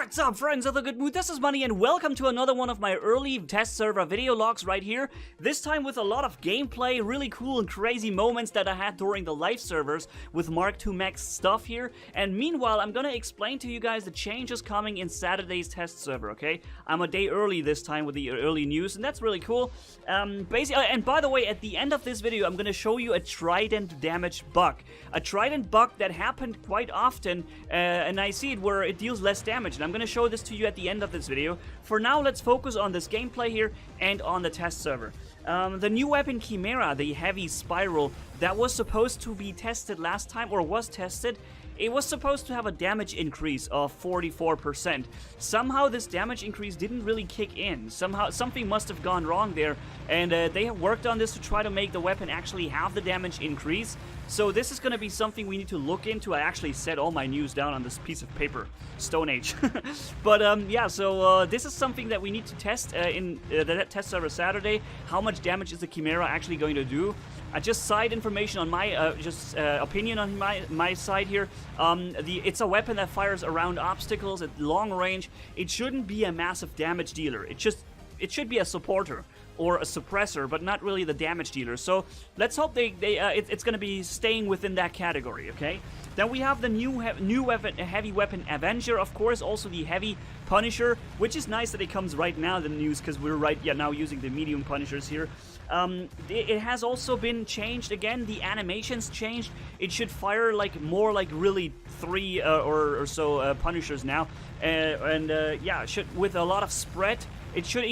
What's up, friends of the good mood? This is Money and welcome to another one of my early test server video logs right here. This time with a lot of gameplay, really cool and crazy moments that I had during the live servers with Mark II Max stuff here. And meanwhile, I'm gonna explain to you guys the changes coming in Saturday's test server, okay? I'm a day early this time with the early news, and that's really cool. Basically, and by the way, at the end of this video, I'm gonna show you a trident damage bug. A trident bug that happened quite often, and I see it where it deals less damage, and I'm gonna show this to you at the end of this video. For now, let's focus on this gameplay here and on the test server. The new weapon Chimera, the heavy spiral, that was supposed to be tested last time, or was tested. It was supposed to have a damage increase of 44%. Somehow this damage increase didn't really kick in. Somehow something must have gone wrong there, and they have worked on this to try to make the weapon actually have the damage increase. So this is going to be something we need to look into. I actually set all my news down on this piece of paper. Stone Age. But yeah, so this is something that we need to test in the test server Saturday. How much damage is the Chimera actually going to do? Just side information on my, opinion on my side here. It's a weapon that fires around obstacles at long range. It shouldn't be a massive damage dealer. It should be a supporter or a suppressor, but not really the damage dealer. So let's hope it's going to be staying within that category, okay? Then we have the new weapon, heavy weapon Avenger, of course, also the heavy Punisher, which is nice that it comes right now in the news, because we're now using the medium Punishers here. It has also been changed again. The animations changed. It should fire more like really 3 or so Punishers now, yeah, should with a lot of spread. It should.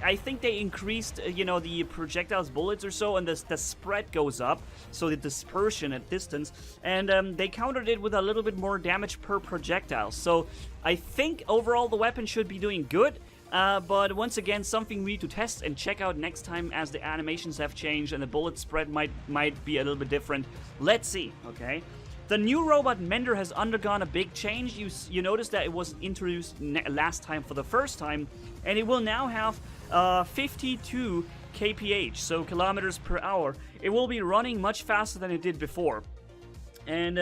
I think they increased, the projectiles bullets or so, and the spread goes up, so the dispersion at distance, and they countered it with a little bit more damage per projectile. So I think overall the weapon should be doing good. But once again, something we need to test and check out next time, as the animations have changed and the bullet spread might be a little bit different. Let's see. Okay. The new robot Mender has undergone a big change. You noticed that it was introduced last time for the first time, and it will now have 52 kph, so kilometers per hour. It will be running much faster than it did before, and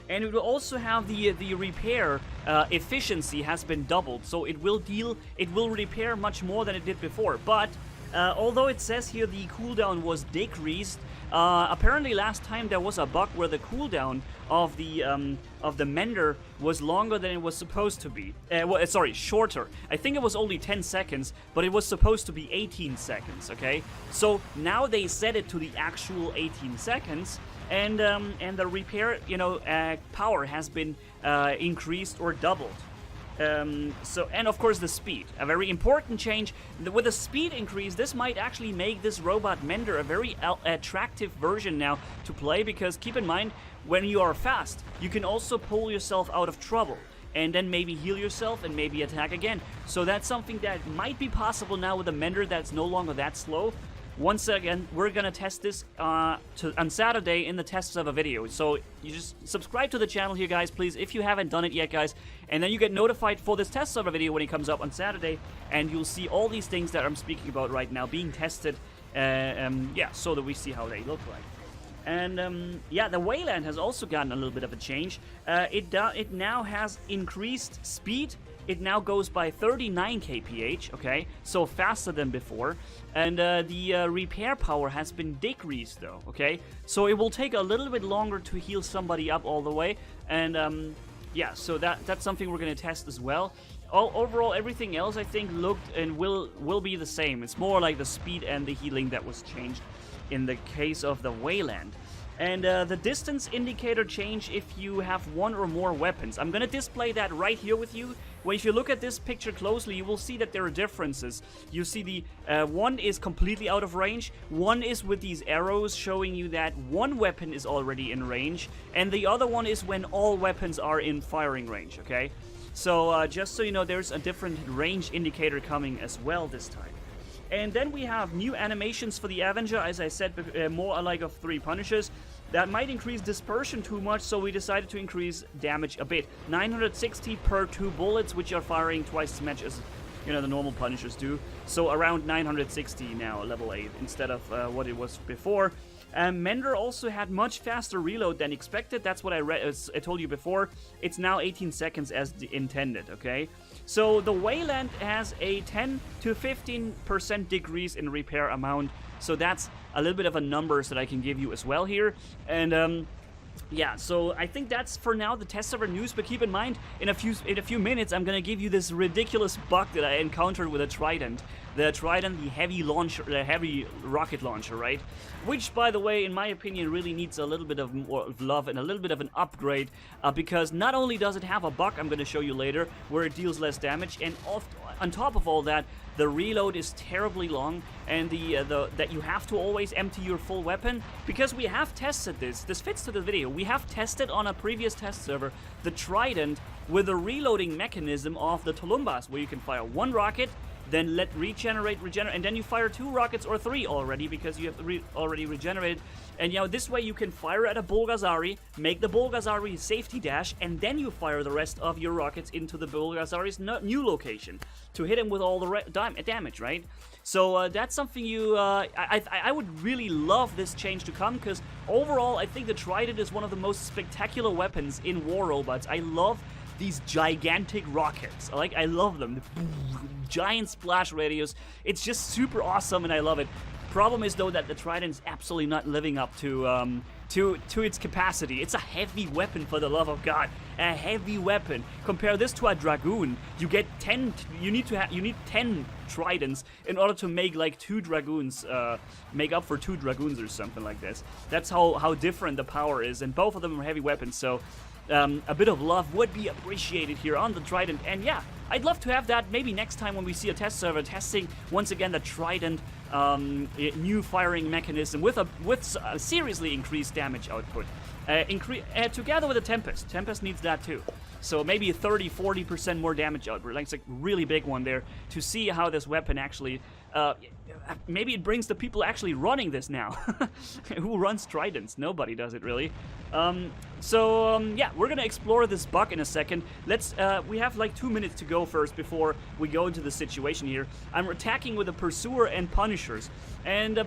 it will also have the repair efficiency has been doubled, so it will repair much more than it did before. But although it says here the cooldown was decreased, apparently last time there was a bug where the cooldown of the Mender was longer than it was supposed to be. Sorry, shorter. I think it was only 10 seconds, but it was supposed to be 18 seconds, okay? So now they set it to the actual 18 seconds, and the repair, power has been increased or doubled. And of course the speed, a very important change. With a speed increase, this might actually make this robot Mender a very attractive version now to play, because keep in mind, when you are fast, you can also pull yourself out of trouble, and then maybe heal yourself and maybe attack again. So that's something that might be possible now with a Mender that's no longer that slow. Once again, we're gonna test this on Saturday in the test server video. So you just subscribe to the channel here, guys, please, if you haven't done it yet, guys. And then you get notified for this test server video when it comes up on Saturday, and you'll see all these things that I'm speaking about right now being tested. Yeah, so that we see how they look like. And yeah, the Wayland has also gotten a little bit of a change. It now has increased speed. It now goes by 39 kph, okay, so faster than before. And the repair power has been decreased, though, okay? So it will take a little bit longer to heal somebody up all the way. And yeah, so that's something we're going to test as well. Overall, everything else, I think, looked and will be the same. It's more like the speed and the healing that was changed in the case of the Wayland. And the distance indicator change if you have one or more weapons. I'm going to display that right here with you. Well, if you look at this picture closely, you will see that there are differences. You see the one is completely out of range, one is with these arrows showing you that one weapon is already in range, and the other one is when all weapons are in firing range, okay? So just so you know, there's a different range indicator coming as well this time. And then we have new animations for the Avenger, as I said, more alike of 3 Punishers. That might increase dispersion too much, so we decided to increase damage a bit. 960 per 2 bullets, which are firing twice as much as, the normal Punishers do. So around 960 now, level 8, instead of what it was before. Mender also had much faster reload than expected. That's what I told you before. It's now 18 seconds as intended, okay? So the Wayland has a 10 to 15% decrease in repair amount. So that's a little bit of a numbers that I can give you as well here. And yeah, so I think that's for now the test server news, but keep in mind, in a few minutes, I'm gonna give you this ridiculous bug that I encountered with a Trident. The Trident, the heavy rocket launcher, right? Which, by the way, in my opinion, really needs a little bit of more love and a little bit of an upgrade, because not only does it have a bug I'm gonna show you later, where it deals less damage, and on top of all that, the reload is terribly long, and that you have to always empty your full weapon, because we have tested this. This fits to the video. We have tested on a previous test server the Trident with a reloading mechanism of the Tulumbas, where you can fire one rocket, then let regenerate, and then you fire 2 rockets or 3 already, because you have already regenerated. And you know, this way you can fire at a Bulgazari, make the Bulgazari safety dash, and then you fire the rest of your rockets into the Bulgazari's new location to hit him with all the damage, right? So that's something I would really love this change to come, because overall I think the Trident is one of the most spectacular weapons in War Robots. I love these gigantic rockets. I love them. The giant splash radius. It's just super awesome, and I love it. Problem is, though, that the Trident is absolutely not living up to its capacity. It's a heavy weapon, for the love of God. A heavy weapon. Compare this to a Dragoon. You get 10. You need 10 Tridents in order to make like 2 Dragoons. Make up for 2 Dragoons or something like this. That's how different the power is, and both of them are heavy weapons. So a bit of love would be appreciated here on the Trident, and yeah, I'd love to have that maybe next time when we see a test server testing once again the Trident new firing mechanism with a seriously increased damage output, together with the Tempest. Tempest needs that too. So maybe 30-40% more damage output. Like, it's a really big one there, to see how this weapon actually, maybe it brings the people actually running this now. Who runs Tridents? Nobody does it, really. Yeah, we're gonna explore this bug in a second. We have like 2 minutes to go first before we go into the situation here. I'm attacking with a Pursuer and Punishers, and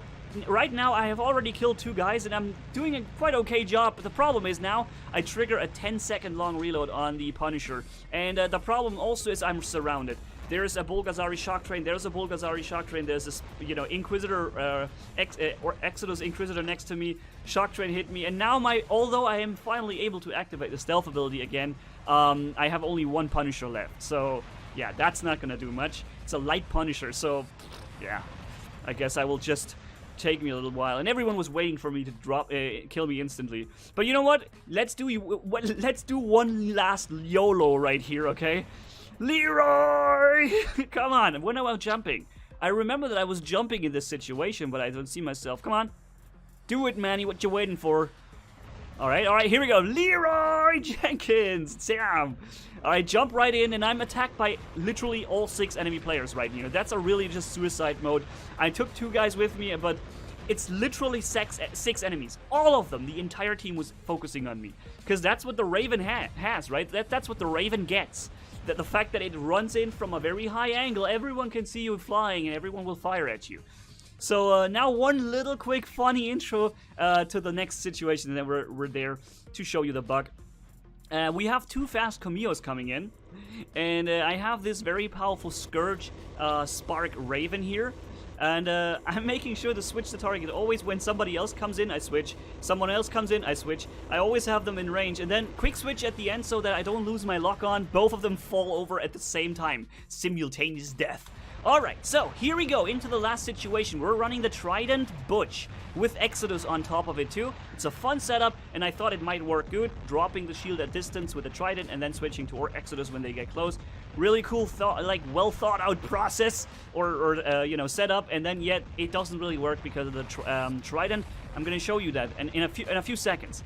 right now I have already killed 2 guys, and I'm doing a quite okay job, but the problem is now I trigger a 10-second long reload on the Punisher, and the problem also is I'm surrounded. There's a Bulgazari shock train, there's a Bulgazari shock train, there's this, Inquisitor, or Exodus Inquisitor next to me. Shock train hit me, and now although I am finally able to activate the stealth ability again, I have only 1 Punisher left. So yeah, that's not gonna do much. It's a light Punisher, so yeah, I guess I will just take me a little while, and everyone was waiting for me to kill me instantly. But you know what? Let's do one last YOLO right here, okay? Leroy! Come on, when am I jumping? I remember that I was jumping in this situation, but I don't see myself. Come on. Do it, Manny, what you waiting for? Alright, here we go. Leroy Jenkins! Damn! Alright, jump right in, and I'm attacked by literally all 6 enemy players right here. That's a really just suicide mode. I took 2 guys with me, but it's literally 6 enemies. All of them. The entire team was focusing on me. Because that's what the Raven has, right? That's what the Raven gets. That the fact that it runs in from a very high angle, everyone can see you flying, and everyone will fire at you. So now one little quick funny intro to the next situation, and then we're there to show you the bug. We have 2 fast Camillos coming in, and I have this very powerful Scourge Spark Raven here, and I'm making sure to switch the target. Always when somebody else comes in, I switch. Someone else comes in, I switch. I always have them in range, and then quick switch at the end so that I don't lose my lock on. Both of them fall over at the same time. Simultaneous death. Alright, so here we go into the last situation. We're running the Trident Butch with Exodus on top of it too. It's a fun setup, and I thought it might work good. Dropping the shield at distance with the Trident and then switching to Exodus when they get close. Really cool, like well thought out process or setup, and then yet it doesn't really work because of the Trident. I'm gonna show you that in a few seconds.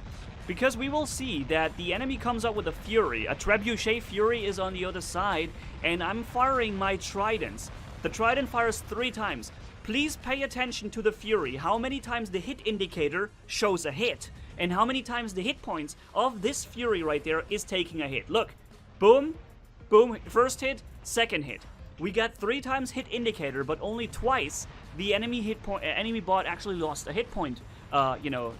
Because we will see that the enemy comes up with a Fury. A Trebuchet Fury is on the other side, and I'm firing my Tridents. The Trident fires 3 times. Please pay attention to the Fury. How many times the hit indicator shows a hit, and how many times the hit points of this Fury right there is taking a hit. Look, boom, boom, first hit, second hit. We got 3 times hit indicator, but only twice the enemy bot actually lost a hit point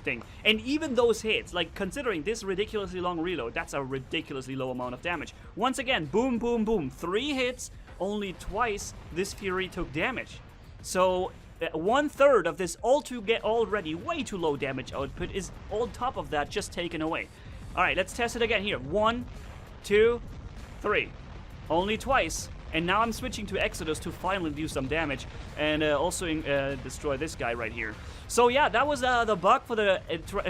thing. And even those hits, like considering this ridiculously long reload, that's a ridiculously low amount of damage. Once again, boom, boom, boom. 3 hits, only twice this Fury took damage. So 1/3 of this already way too low damage output is on top of that just taken away. Alright, let's test it again here. 1, 2, 3. Only twice. And now I'm switching to Exodus to finally do some damage and also destroy this guy right here. So yeah, that was the bug for the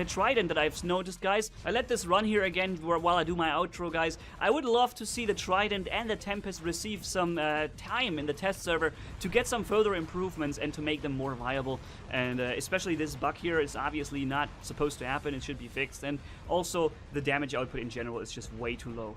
Trident that I've noticed, guys. I let this run here again while I do my outro, guys. I would love to see the Trident and the Tempest receive some time in the test server to get some further improvements and to make them more viable. And especially this bug here is obviously not supposed to happen. It should be fixed. And also the damage output in general is just way too low.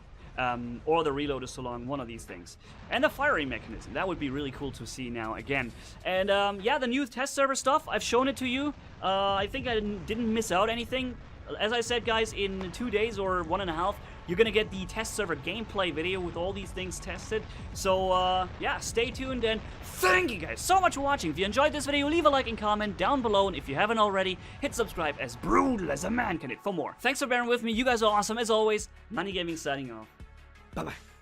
Or the reload is so long, one of these things. And the firing mechanism, that would be really cool to see now again. And yeah, the new test server stuff, I've shown it to you. I think I didn't miss out anything. As I said, guys, in 2 days or 1.5, you're gonna get the test server gameplay video with all these things tested. So yeah, stay tuned, and thank you guys so much for watching. If you enjoyed this video, leave a like and comment down below, and if you haven't already, hit subscribe, as brutal as a man can hit, for more. Thanks for bearing with me. You guys are awesome as always. Money Gaming signing off. Bye-bye.